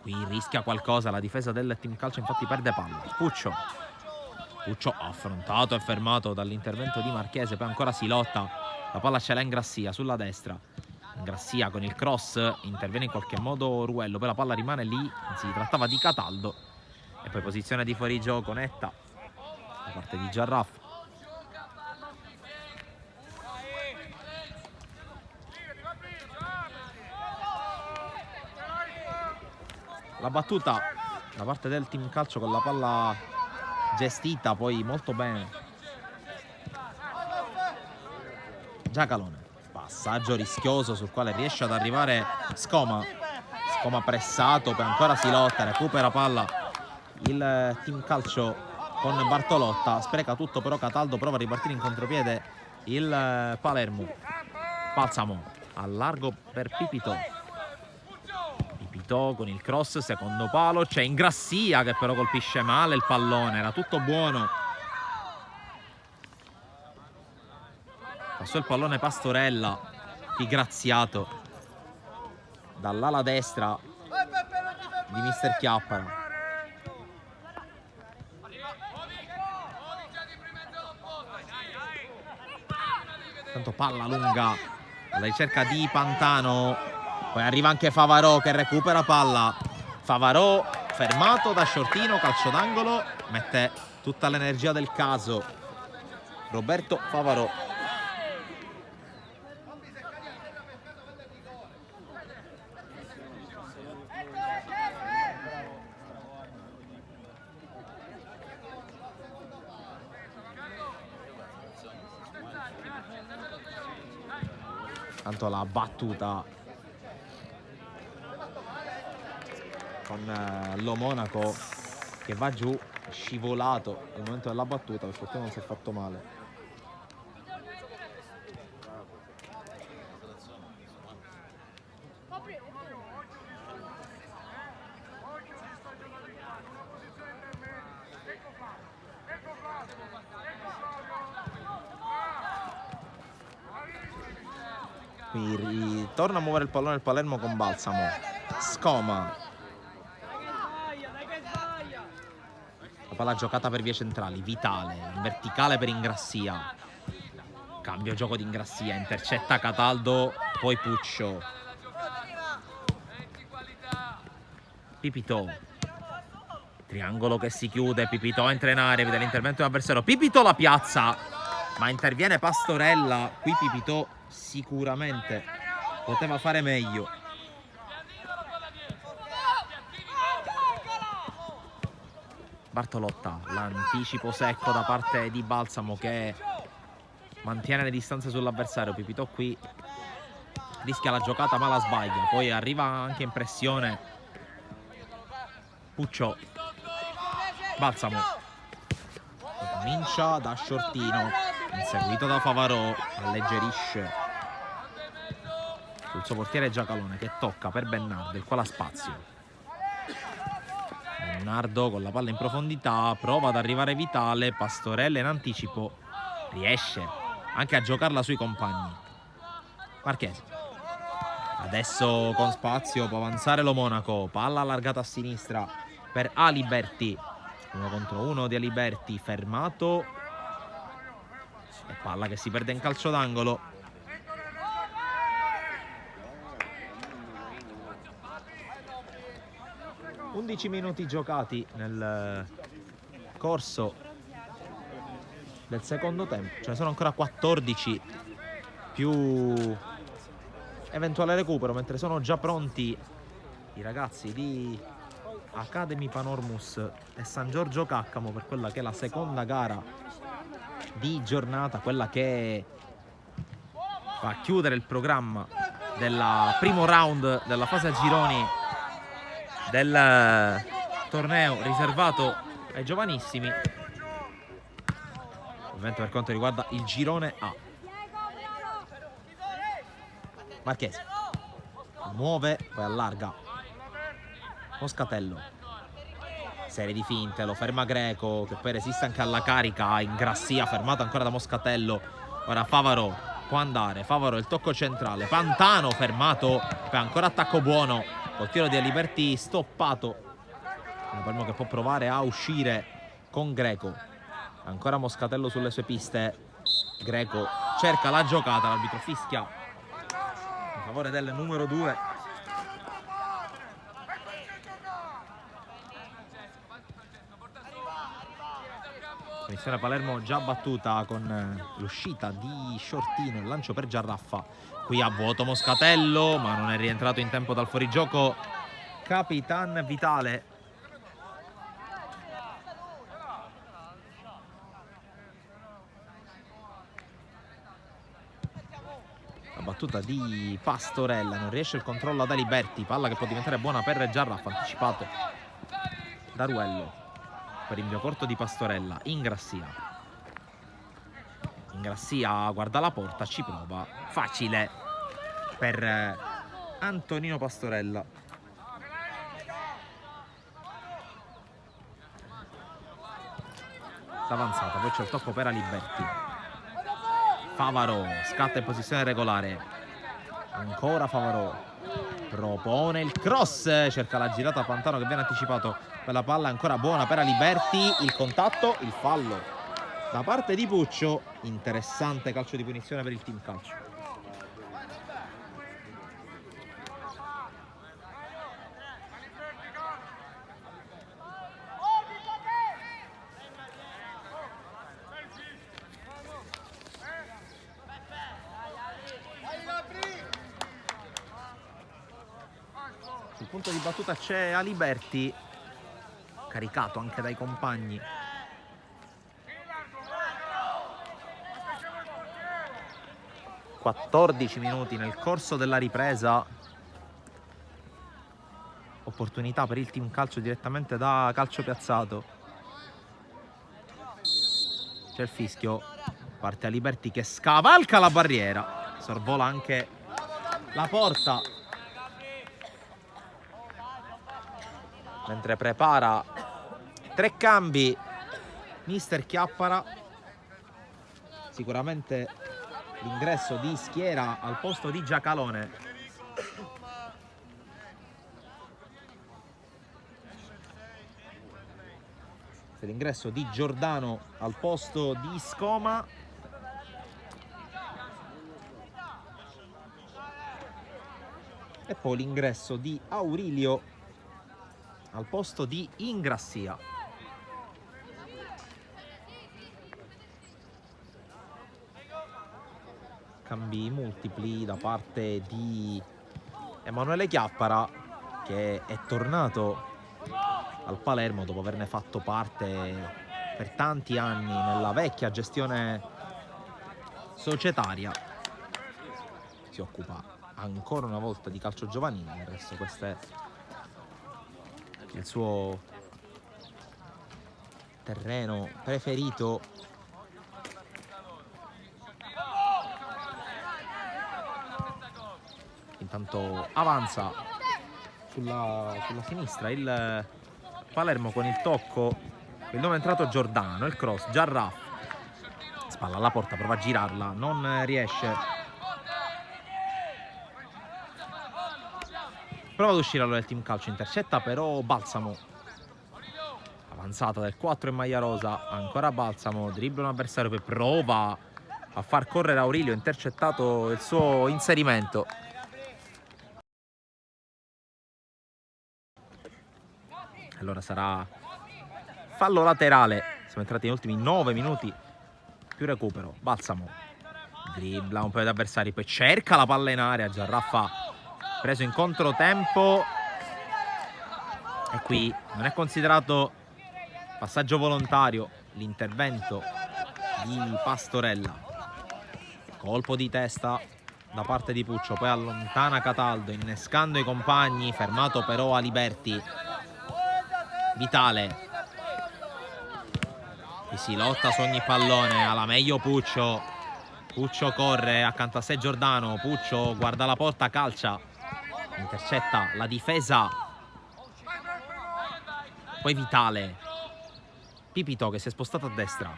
Qui rischia qualcosa la difesa del Team Calcio, infatti perde palla. Puccio affrontato e fermato dall'intervento di Marchese, poi ancora si lotta, la palla ce l'ha Ingrassia sulla destra. Ingrassia con il cross, interviene in qualche modo Ruello, poi la palla rimane lì, si trattava di Cataldo e poi posizione di fuorigioco netta da parte di Giarraffa. La battuta da parte del Team Calcio con la palla gestita poi molto bene. Giacalone, passaggio rischioso sul quale riesce ad arrivare Scoma pressato, poi ancora si lotta, recupera palla il Team Calcio con Bartolotta, spreca tutto però Cataldo, prova a ripartire in contropiede il Palermo. Balsamo al largo per Pipitò con il cross, secondo palo, c'è Ingrassia che però colpisce male il pallone, era tutto buono. Passò il pallone Pastorella, qui graziato dall'ala destra di mister Chiappara. Tanto palla lunga alla ricerca di Pantano. Poi arriva anche Favarò che recupera palla. Favarò fermato da Shortino, calcio d'angolo, mette tutta l'energia del caso Roberto Favarò. Tanto la battuta con Lo Monaco che va giù, scivolato al momento della battuta, per fortuna non si è fatto male. Qui ritorna a muovere il pallone il Palermo con Balsamo. Scoma. La palla giocata per vie centrali, Vitale, in verticale per Ingrassia. Cambio gioco di Ingrassia, intercetta Cataldo, poi Puccio. Pipitò. Triangolo che si chiude, Pipitò entra in area, vede l'intervento dell'avversario. Pipitò la piazza, ma interviene Pastorella. Qui Pipitò sicuramente poteva fare meglio. Bartolotta, l'anticipo secco da parte di Balsamo che mantiene le distanze sull'avversario. Pipitò qui rischia la giocata ma la sbaglia, poi arriva anche in pressione Puccio. Balsamo comincia da Shortino, inseguito da Favarò, alleggerisce sul suo portiere Giacalone che tocca per Bernardo, il quale ha spazio. Bernardo con la palla in profondità, prova ad arrivare Vitale, Pastorella in anticipo, riesce anche a giocarla sui compagni. Marchesi adesso con spazio può avanzare lo Monaco, palla allargata a sinistra per Aliberti, 1 contro 1 di Aliberti, fermato e palla che si perde in calcio d'angolo. ...11 minuti giocati nel corso del secondo tempo, ce ne sono ancora 14 più eventuale recupero, mentre sono già pronti i ragazzi di Academy Panormus e San Giorgio Caccamo per quella che è la seconda gara di giornata, quella che va a chiudere il programma del primo round della fase a gironi del torneo riservato ai giovanissimi, ovviamente per quanto riguarda il girone A. Marchesi muove, poi allarga Moscatello, serie di finte, lo ferma Greco che poi resiste anche alla carica. Ingrassia, fermato ancora da Moscatello. Ora Favarò può andare, Favarò il tocco centrale, Pantano fermato, poi ancora attacco buono col tiro di Aliberti stoppato. Palmo che può provare a uscire con Greco, ancora Moscatello sulle sue piste. Greco cerca la giocata, l'arbitro fischia in favore del numero 2. Punizione Palermo già battuta con l'uscita di Shortino, il lancio per Giarraffa. Qui a vuoto Moscatello, ma non è rientrato in tempo dal fuorigioco Capitan Vitale. La battuta di Pastorella, non riesce il controllo ad Aliberti, palla che può diventare buona per Giarraffa, anticipato da Ruello. Per invio corto di Pastorella, Ingrassia guarda la porta, ci prova, facile per Antonino Pastorella. L'avanzata, poi c'è il tocco per Aliberti. Favarò scatta in posizione regolare, ancora Favarò propone il cross, cerca la girata Pantano che viene anticipato per la palla, ancora buona per Aliberti, il contatto, il fallo da parte di Puccio. Interessante calcio di punizione per il team calcio. Sul punto di battuta c'è Aliberti, caricato anche dai compagni. ...14 minuti nel corso della ripresa. Opportunità per il team calcio direttamente da calcio piazzato. C'è il fischio, parte Aliberti che scavalca la barriera, sorvola anche la porta, mentre prepara 3 cambi mister Chiappara. Sicuramente l'ingresso di Schiera al posto di Giacalone. l'ingresso di Giordano al posto di Scoma. E poi l'ingresso di Aurilio al posto di Ingrassia. Cambi multipli da parte di Emanuele Chiappara, che è tornato al Palermo dopo averne fatto parte per tanti anni nella vecchia gestione societaria. Si occupa ancora una volta di calcio giovanile, del resto questo è il suo terreno preferito. Intanto avanza sulla sinistra il Palermo con il tocco, il nome è entrato Giordano, il cross, Jarraf, spalla alla porta, prova a girarla, non riesce, prova ad uscire allora il team calcio, intercetta però Balsamo, avanzata del 4 in maglia rosa, ancora Balsamo, dribbla un avversario, poi prova a far correre Aurilio, intercettato il suo inserimento. Allora sarà fallo laterale, siamo entrati negli ultimi 9 minuti, più recupero, Balsamo dribbla un paio di avversari, poi cerca la palla in area, Giarraffa preso in controtempo e qui non è considerato passaggio volontario l'intervento di Pastorella, colpo di testa da parte di Puccio, poi allontana Cataldo innescando i compagni, fermato però Aliberti. Vitale, qui si lotta su ogni pallone, alla meglio Puccio, Puccio corre accanto a sé Giordano, Puccio guarda la porta, calcia, intercetta la difesa, poi Vitale, Pipito che si è spostato a destra,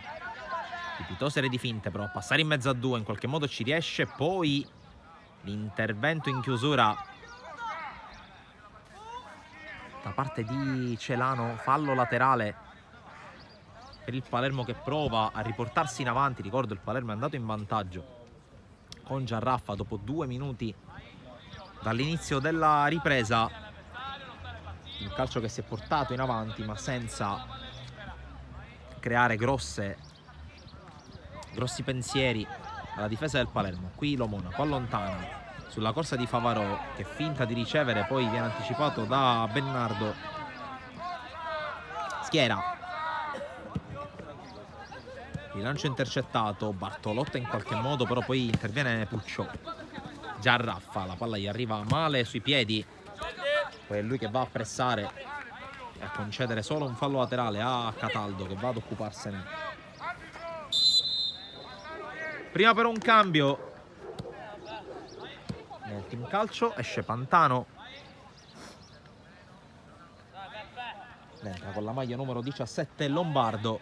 Pipito serie di finte però a passare in mezzo a due in qualche modo ci riesce, poi l'intervento in chiusura da parte di Celano, fallo laterale per il Palermo che prova a riportarsi in avanti. Ricordo il Palermo è andato in vantaggio con Giarraffa dopo 2 minuti dall'inizio della ripresa, un calcio che si è portato in avanti ma senza creare grossi pensieri alla difesa del Palermo. Qui lo Monaco allontana sulla corsa di Favarò che finta di ricevere, poi viene anticipato da Bernardo, schiera, il lancio intercettato, Bartolotta in qualche modo però poi interviene Puccio, Giarraffa, la palla gli arriva male sui piedi, poi è lui che va a pressare e a concedere solo un fallo laterale a Cataldo che va ad occuparsene. Prima però un cambio nel team calcio, esce Pantano, entra con la maglia numero 17 Lombardo.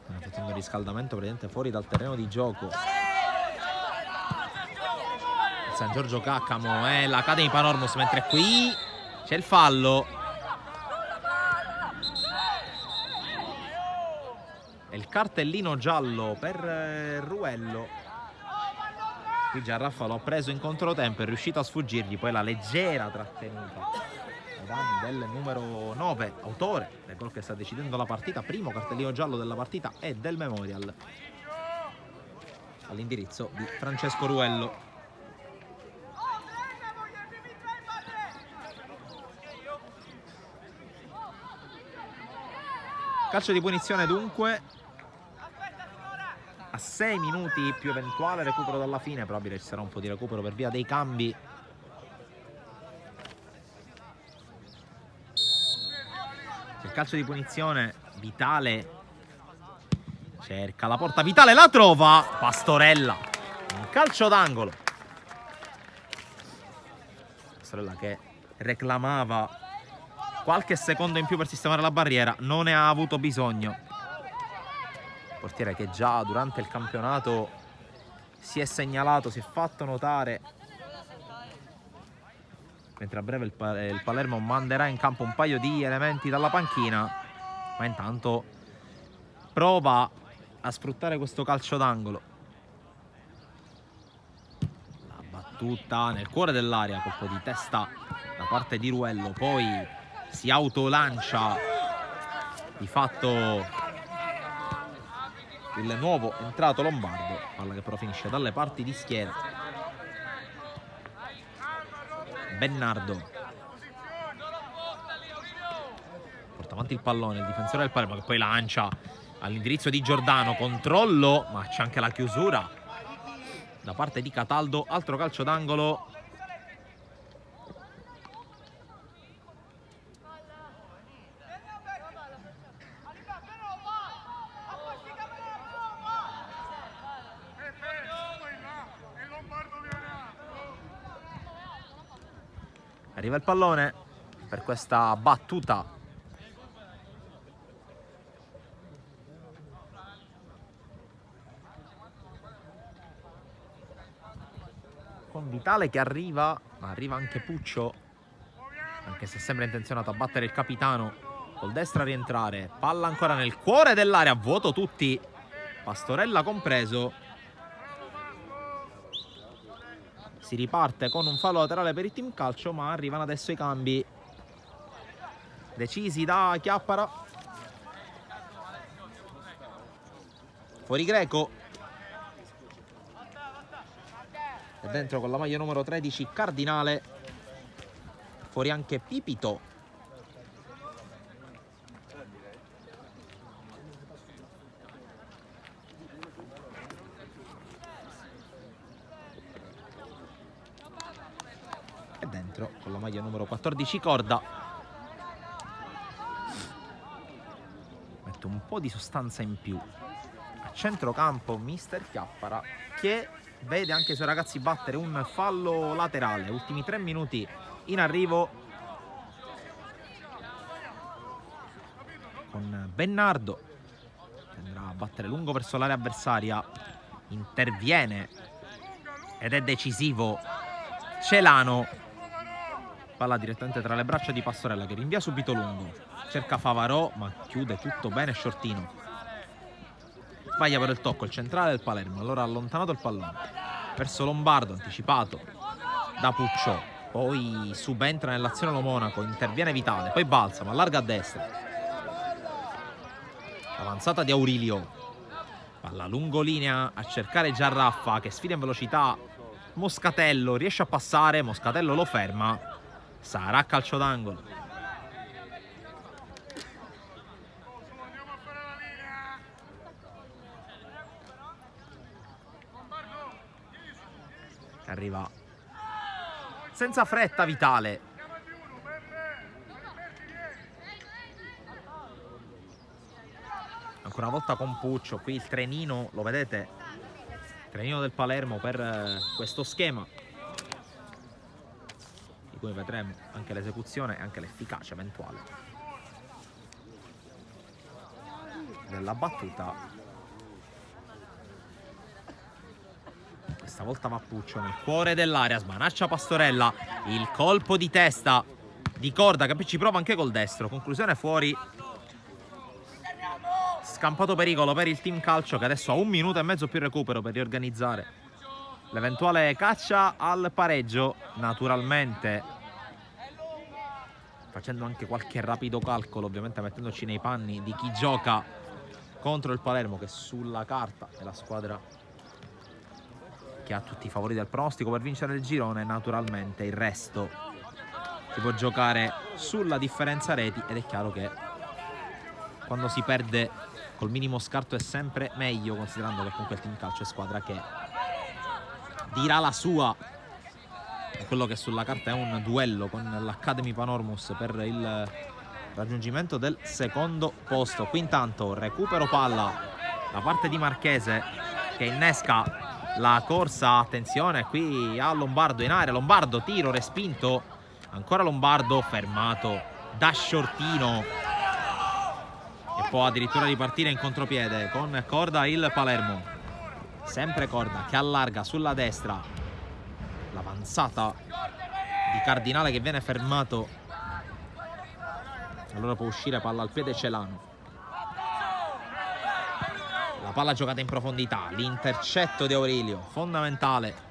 Stanno facendo il riscaldamento praticamente fuori dal terreno di gioco. Il San Giorgio Caccamo e l'Academy Panormus, mentre qui c'è il fallo. E il cartellino giallo per Ruello. Qui Giarraffa l'ha preso in controtempo, è riuscito a sfuggirgli, poi la leggera trattenuta ai danni del numero 9, autore del gol che sta decidendo la partita, primo cartellino giallo della partita e del Memorial, all'indirizzo di Francesco Ruello. Calcio di punizione dunque. A 6 minuti più eventuale recupero dalla fine, probabile ci sarà un po' di recupero per via dei cambi. Il calcio di punizione, Vitale cerca la porta, Vitale la trova, Pastorella, un calcio d'angolo. Pastorella che reclamava qualche secondo in più per sistemare la barriera, non ne ha avuto bisogno. Portiere che già durante il campionato si è segnalato, si è fatto notare, mentre a breve il Palermo manderà in campo un paio di elementi dalla panchina, ma intanto prova a sfruttare questo calcio d'angolo. La battuta nel cuore dell'area, colpo di testa da parte di Ruello, poi si autolancia di fatto il nuovo entrato Lombardo, palla che però finisce dalle parti di schiena. Bernardo porta avanti il pallone, il difensore del Palermo che poi lancia all'indirizzo di Giordano, controllo, ma c'è anche la chiusura da parte di Cataldo, altro calcio d'angolo. Arriva il pallone per questa battuta. Con Vitale che arriva, ma arriva anche Puccio, anche se sembra intenzionato a battere il capitano. Col destro a rientrare, palla ancora nel cuore dell'area, a vuoto tutti, Pastorella compreso. Si riparte con un fallo laterale per il team calcio, ma arrivano adesso i cambi decisi da Chiappara. Fuori Greco. E dentro con la maglia numero 13 Cardinale. Fuori anche Pipito. E dentro con la maglia numero 14 Corda. Mette un po' di sostanza in più. A centrocampo mister Chiappara, che vede anche i suoi ragazzi battere un fallo laterale. Ultimi 3 minuti in arrivo, con Bernardo che andrà a battere lungo verso l'area avversaria. Interviene ed è decisivo Celano. Palla direttamente tra le braccia di Pastorella che rinvia subito lungo. Cerca Favarò, ma chiude tutto bene Shortino. Sbaglia per il tocco il centrale del Palermo, allora ha allontanato il pallone verso Lombardo, anticipato da Puccio, poi subentra nell'azione lo Monaco, interviene Vitale, poi balza ma allarga a destra. Avanzata di Aurilio, palla lungolinea a cercare Giarraffa che sfida in velocità Moscatello, riesce a passare, Moscatello lo ferma, sarà calcio d'angolo. Arriva senza fretta Vitale. Ancora una volta con Puccio, qui il trenino, lo vedete? Il trenino del Palermo per questo schema, di cui vedremo anche l'esecuzione e anche l'efficacia eventuale della battuta. Stavolta va Puccio nel cuore dell'area, smanaccia Pastorella, il colpo di testa di Corda che poi ci prova anche col destro, conclusione fuori. Scampato pericolo per il team calcio che adesso ha 1 minuto e mezzo più recupero per riorganizzare l'eventuale caccia al pareggio, naturalmente facendo anche qualche rapido calcolo, ovviamente mettendoci nei panni di chi gioca contro il Palermo, che sulla carta è la squadra che ha tutti i favori del pronostico per vincere il girone. Naturalmente il resto si può giocare sulla differenza reti ed è chiaro che quando si perde col minimo scarto è sempre meglio, considerando che comunque il team calcio è squadra che dirà la sua in quello che sulla carta è un duello con l'Academy Panormus per il raggiungimento del secondo posto. Qui intanto recupero palla da parte di Marchese che innesca la corsa, attenzione qui a Lombardo in area, Lombardo, tiro respinto, ancora Lombardo fermato da Shortino e può addirittura ripartire in contropiede con Corda il Palermo. sempre Corda che allarga sulla destra, l'avanzata di Cardinale che viene fermato, allora può uscire palla al piede Celano. La palla giocata in profondità, l'intercetto di Aurelio, fondamentale.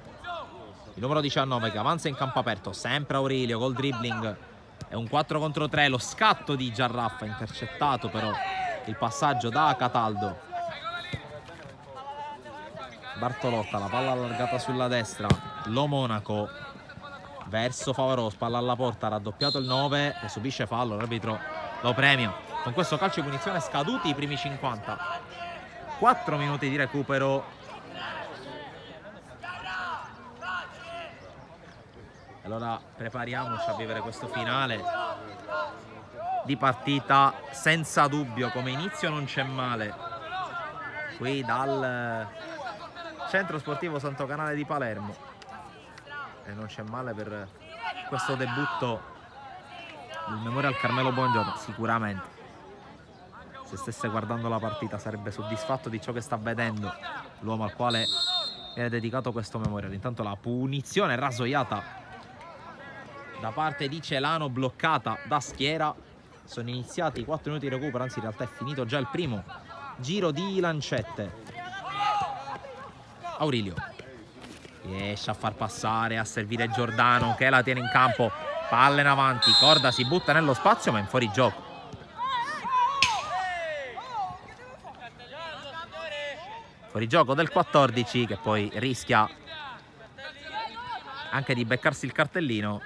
Il numero 19 che avanza in campo aperto, sempre Aurelio col dribbling. È un 4 contro 3, lo scatto di Giarraffa, intercettato però il passaggio da Cataldo. Bartolotta, la palla allargata sulla destra, Lo Monaco verso Favarò, palla alla porta, raddoppiato il 9 che subisce fallo, l'arbitro lo premia. Con questo calcio di punizione scaduti i primi 50. 4 minuti di recupero. Allora prepariamoci a vivere questo finale di partita. Senza dubbio come inizio non c'è male qui dal Centro Sportivo Santo Canale di Palermo, e non c'è male per questo debutto del Memorial Carmelo Buongiorno. Sicuramente se stesse guardando la partita sarebbe soddisfatto di ciò che sta vedendo l'uomo al quale viene dedicato questo Memorial. Intanto la punizione rasoiata da parte di Celano, bloccata da Schiera. Sono iniziati i 4 minuti di recupero, anzi in realtà è finito già il primo giro di lancette. Aurelio riesce a far passare, a servire Giordano che la tiene in campo, palla in avanti, Corda si butta nello spazio ma in fuorigioco. Fuorigioco del 14 che poi rischia anche di beccarsi il cartellino.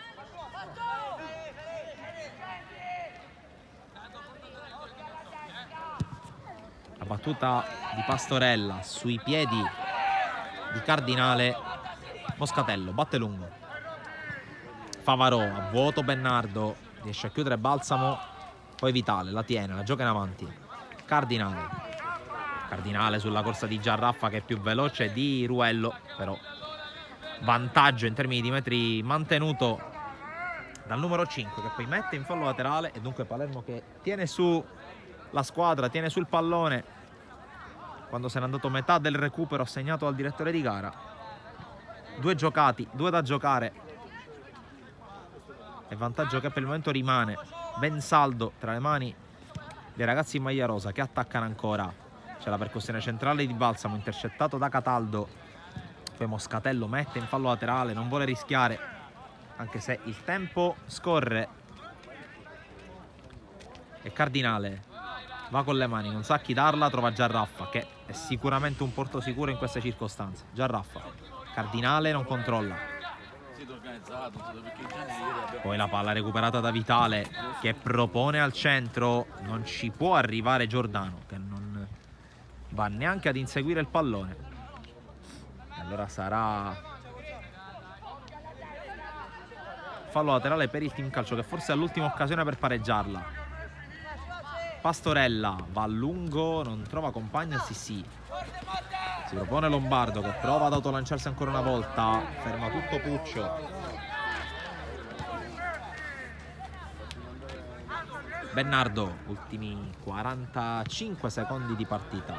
La battuta di Pastorella sui piedi di Cardinale. Moscatello batte lungo, Favarò a vuoto, Bernardo riesce a chiudere Balsamo, poi Vitale la tiene, la gioca in avanti. Cardinale sulla corsa di Giarraffa che è più veloce di Ruello, però vantaggio in termini di metri mantenuto dal numero 5 che poi mette in fallo laterale, e dunque Palermo che tiene su la squadra, tiene sul pallone quando se n'è andato metà del recupero assegnato al direttore di gara. 2 giocati, 2 da giocare, e vantaggio che per il momento rimane ben saldo tra le mani dei ragazzi in maglia rosa che attaccano ancora. C'è la percussione centrale di Balsamo, intercettato da Cataldo, poi Moscatello mette in fallo laterale, non vuole rischiare anche se il tempo scorre, e Cardinale va con le mani, non sa chi darla, trova Giarraffa che è sicuramente un porto sicuro in queste circostanze. Giarraffa, Cardinale non controlla, poi la palla recuperata da Vitale che propone al centro, non ci può arrivare Giordano che non va neanche ad inseguire il pallone. Allora sarà fallo laterale per il Team Calcio che forse ha l'ultima occasione per pareggiarla. Pastorella va a lungo, non trova compagno, si propone Lombardo che prova ad autolanciarsi ancora una volta, ferma tutto Puccio. Bernardo, ultimi 45 secondi di partita,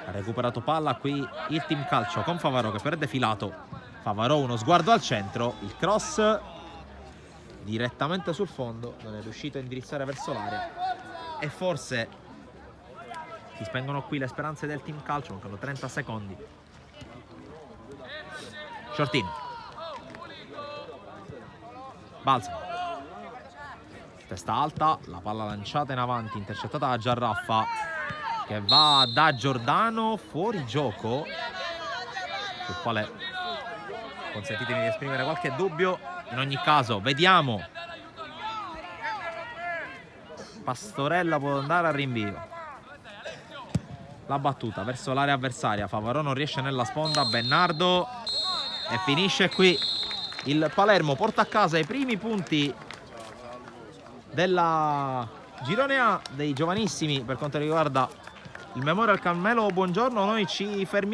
ha recuperato palla qui il Team Calcio con Favarò che perde filato. Favarò, uno sguardo al centro, il cross direttamente sul fondo, non è riuscito a indirizzare verso l'area, e forse si spengono qui le speranze del Team Calcio. Mancano 30 secondi. Shortino, Balsamo, testa alta, la palla lanciata in avanti, intercettata da Giarraffa che va da Giordano, fuori gioco sul quale consentitemi di esprimere qualche dubbio. In ogni caso vediamo, Pastorella può andare al rinvio, la battuta verso l'area avversaria, Favarò non riesce nella sponda, Bernardo, e finisce qui. Il Palermo porta a casa i primi punti della girone A dei giovanissimi per quanto riguarda il Memorial Carmelo Buongiorno. Noi ci fermiamo per